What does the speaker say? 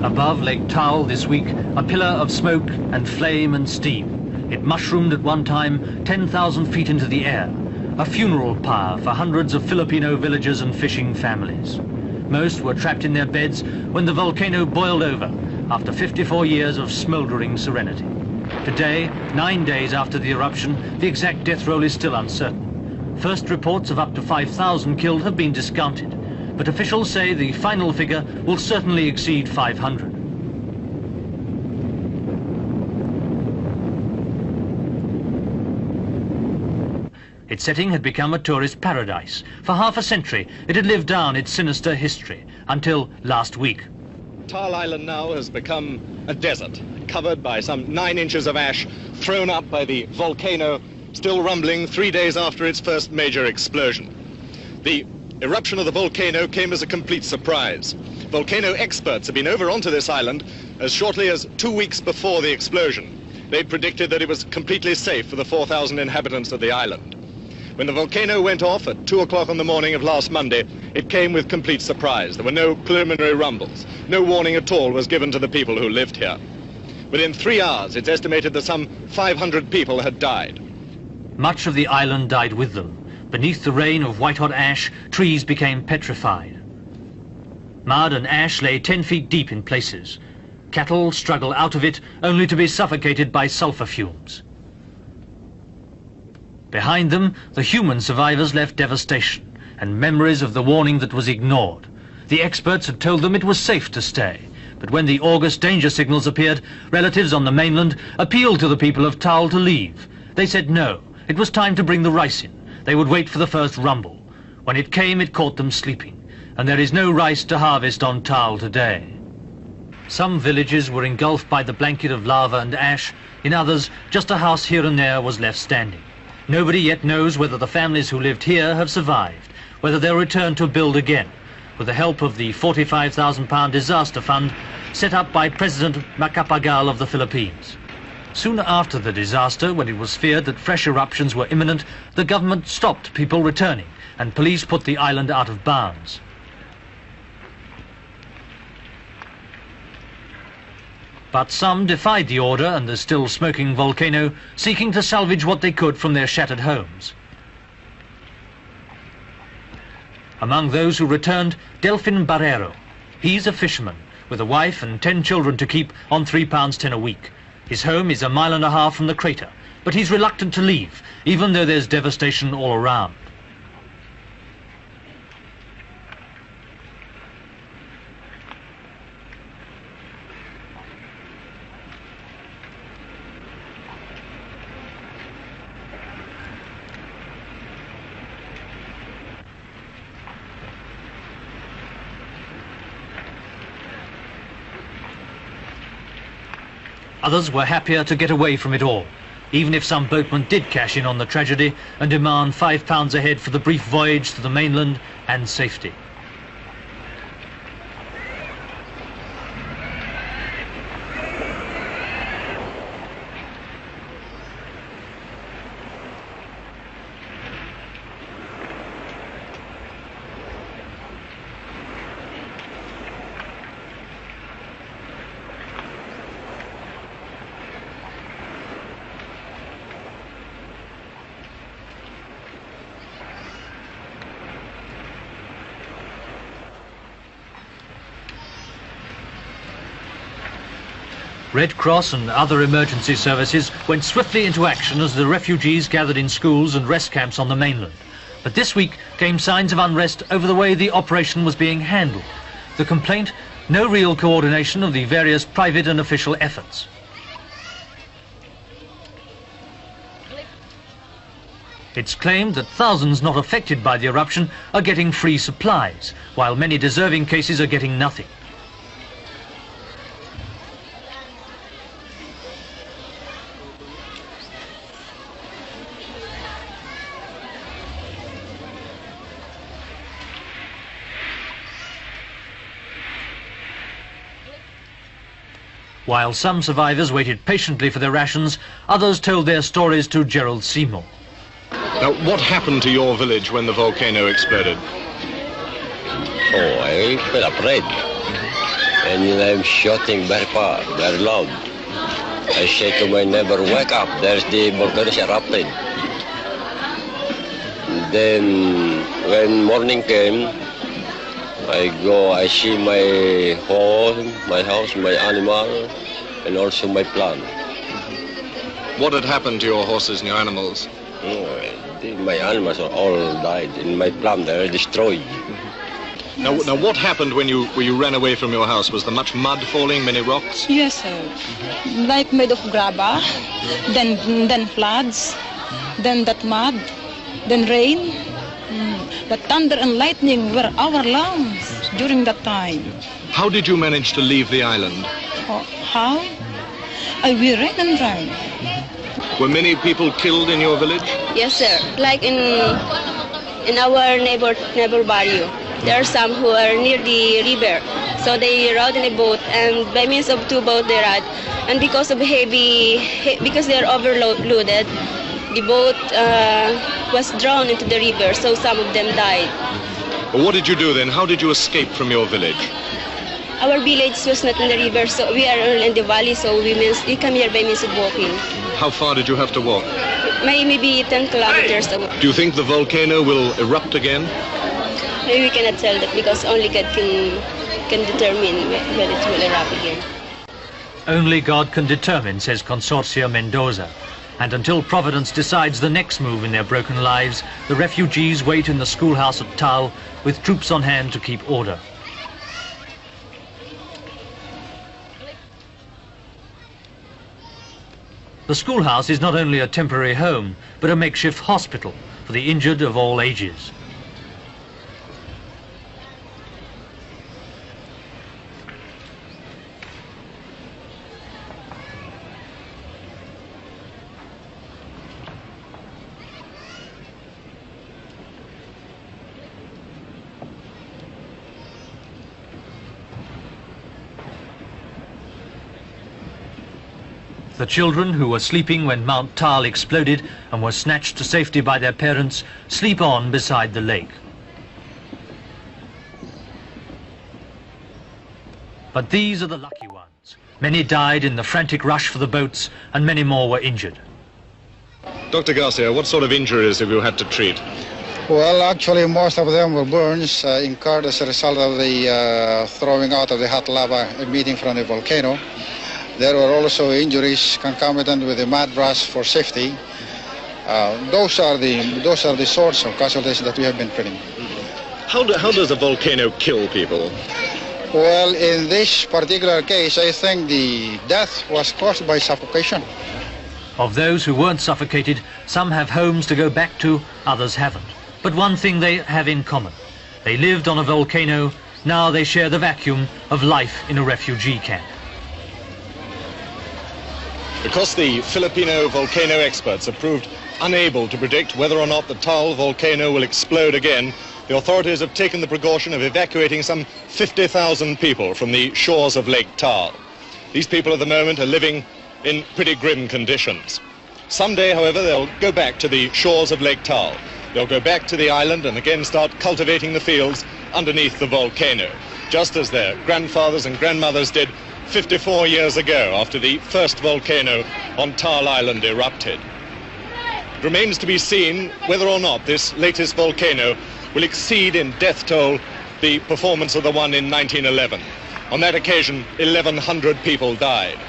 Above Lake Taal this week, a pillar of smoke and flame and steam. It mushroomed at one time 10,000 feet into the air, a funeral pyre for hundreds of Filipino villagers and fishing families. Most were trapped in their beds when the volcano boiled over after 54 years of smouldering serenity. Today, 9 days after the eruption, the exact death roll is still uncertain. First reports of up to 5,000 killed have been discounted, but officials say the final figure will certainly exceed 500. Its setting had become a tourist paradise. For half a century, it had lived down its sinister history, until last week. Taal Island now has become a desert, covered by some 9 inches of ash thrown up by the volcano, still rumbling 3 days after its first major explosion. The eruption of the volcano came as a complete surprise. Volcano experts have been over onto this island as shortly as 2 weeks before the explosion. They predicted that it was completely safe for the 4,000 inhabitants of the island. When the volcano went off at 2 o'clock on the morning of last Monday, it came with complete surprise. There were no preliminary rumbles. No warning at all was given to the people who lived here. Within 3 hours, it's estimated that some 500 people had died. Much of the island died with them. Beneath the rain of white-hot ash, trees became petrified. Mud and ash lay 10 feet deep in places. Cattle struggle out of it, only to be suffocated by sulfur fumes. Behind them, the human survivors left devastation and memories of the warning that was ignored. The experts had told them it was safe to stay, but when the August danger signals appeared, relatives on the mainland appealed to the people of Taal to leave. They said no, it was time to bring the rice in. They would wait for the first rumble. When it came, it caught them sleeping, and there is no rice to harvest on Taal today. Some villages were engulfed by the blanket of lava and ash. In others, just a house here and there was left standing. Nobody yet knows whether the families who lived here have survived, whether they'll return to build again, with the help of the £45,000 disaster fund set up by President Macapagal of the Philippines. Soon after the disaster, when it was feared that fresh eruptions were imminent, the government stopped people returning, and police put the island out of bounds. But some defied the order and the still smoking volcano, seeking to salvage what they could from their shattered homes. Among those who returned, Delfin Barrero. He's a fisherman with a wife and 10 children to keep on £3.10 a week. His home is a mile and a half from the crater, but he's reluctant to leave, even though there's devastation all around. Others were happier to get away from it all, even if some boatmen did cash in on the tragedy and demand £5 a head for the brief voyage to the mainland and safety. Red Cross and other emergency services went swiftly into action as the refugees gathered in schools and rest camps on the mainland. But this week came signs of unrest over the way the operation was being handled. The complaint, no real coordination of the various private and official efforts. It's claimed that thousands not affected by the eruption are getting free supplies, while many deserving cases are getting nothing. While some survivors waited patiently for their rations, others told their stories to Gerald Seymour. Now, what happened to your village when the volcano exploded? Oh, I felt afraid. And I'm shouting very far, very loud. I say to my neighbor, wake up, there's the volcano erupted. Then when morning came, I see my home, my house, my animal, and also my plant. What had happened to your horses and your animals? My animals all died, and my plant they are destroyed. Now, what happened when you ran away from your house? Was there much mud falling, many rocks? Yes, sir. Like made of graba, then floods, then that mud, then rain. The thunder and lightning were our lungs during that time. How did you manage to leave the island? How? We ran and ran. Were many people killed in your village? Yes, sir. Like in our neighbor barrio, there are some who are near the river, so they rode in a boat, and by means of two boats they ride, and because of because they are overloaded, the boat was drawn into the river, so some of them died. Well, what did you do then? How did you escape from your village? Our village was not in the river, so we are in the valley, so we come here by means of walking. How far did you have to walk? Maybe 10 kilometers away. Do you think the volcano will erupt again? Maybe we cannot tell that because only God can determine when it will erupt again. Only God can determine, says Consortia Mendoza. And until Providence decides the next move in their broken lives, the refugees wait in the schoolhouse at Taal with troops on hand to keep order. The schoolhouse is not only a temporary home, but a makeshift hospital for the injured of all ages. The children who were sleeping when Mount Taal exploded and were snatched to safety by their parents sleep on beside the lake. But these are the lucky ones. Many died in the frantic rush for the boats, and many more were injured. Dr. Garcia, what sort of injuries have you had to treat? Well, actually, most of them were burns incurred as a result of the throwing out of the hot lava emitting from the volcano. There were also injuries concomitant with the mud rush for safety. Those are the sorts of casualties that we have been treating. How does a volcano kill people? Well, in this particular case, I think the death was caused by suffocation. Of those who weren't suffocated, some have homes to go back to, others haven't. But one thing they have in common. They lived on a volcano, now they share the vacuum of life in a refugee camp. Because the Filipino volcano experts have proved unable to predict whether or not the Taal volcano will explode again, the authorities have taken the precaution of evacuating some 50,000 people from the shores of Lake Taal. These people at the moment are living in pretty grim conditions. Someday, however, they'll go back to the shores of Lake Taal. They'll go back to the island and again start cultivating the fields underneath the volcano, just as their grandfathers and grandmothers did 54 years ago after the first volcano on Taal Island erupted. It remains to be seen whether or not this latest volcano will exceed in death toll the performance of the one in 1911. On that occasion, 1,100 people died.